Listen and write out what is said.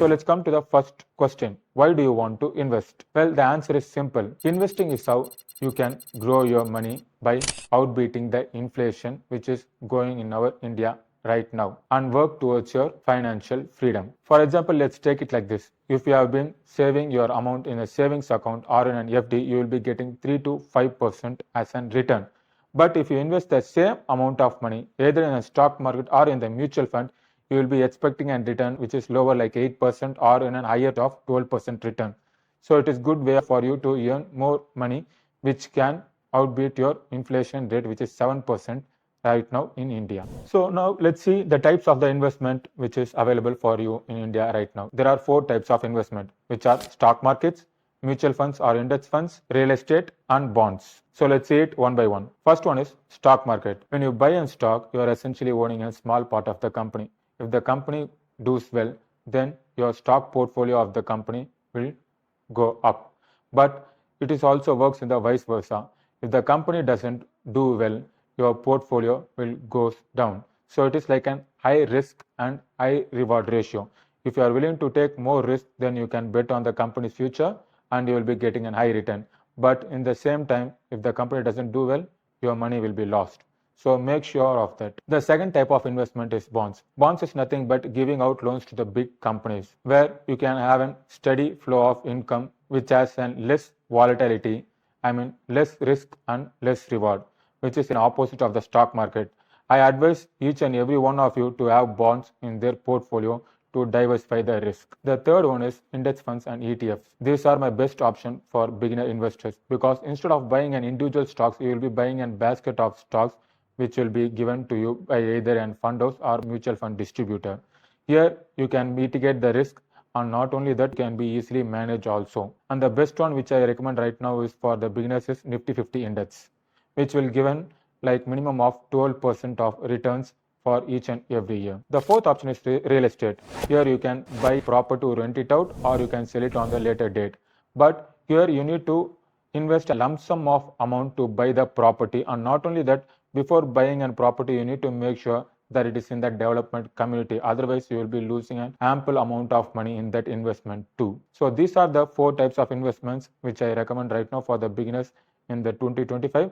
So let's come to the first question. Why do you want to invest? Well, the answer is simple. Investing is how you can grow your money by outbeating the inflation which is going in our India right now and work towards your financial freedom. For example, let's take it like this. If you have been saving your amount in a savings account or in an FD, you will be getting 3 to 5% as a return. But if you invest the same amount of money either in a stock market or in the mutual fund, you will be expecting a return which is lower like 8% or in an higher of 12% return. So it is good way for you to earn more money which can outbeat your inflation rate which is 7% right now in India. So now let's see the types of the investment which is available for you in India right now. There are 4 types of investment which are stock markets, mutual funds or index funds, real estate and bonds. So let's see it one by one. First one is stock market. When you buy a stock, you are essentially owning a small part of the company. If the company does well, then your stock portfolio of the company will go up. But it is also works in the vice versa. If the company doesn't do well, your portfolio will goes down. So it is like an high risk and high reward ratio. If you are willing to take more risk, then you can bet on the company's future and you will be getting a high return. But in the same time, if the company doesn't do well, your money will be lost. So make sure of that. The second type of investment is bonds. Bonds is nothing but giving out loans to the big companies where you can have a steady flow of income which has less volatility, less risk and less reward, which is an opposite of the stock market. I advise each and every one of you to have bonds in their portfolio to diversify the risk. The third one is index funds and ETFs. These are my best option for beginner investors because instead of buying an individual stocks, you will be buying a basket of stocks which will be given to you by either a fund house or mutual fund distributor. Here you can mitigate the risk and not only that can be easily managed also. And the best one which I recommend right now is for the beginners is Nifty 50 index, which will given like minimum of 12% of returns for each and every year. The fourth option is real estate. Here you can buy property to rent it out or you can sell it on the later date. But here you need to invest a lump sum of amount to buy the property, and not only that, before buying a property you need to make sure that it is in the development community, otherwise you will be losing an ample amount of money in that investment too. So these are the 4 types of investments which I recommend right now for the beginners in the 2025.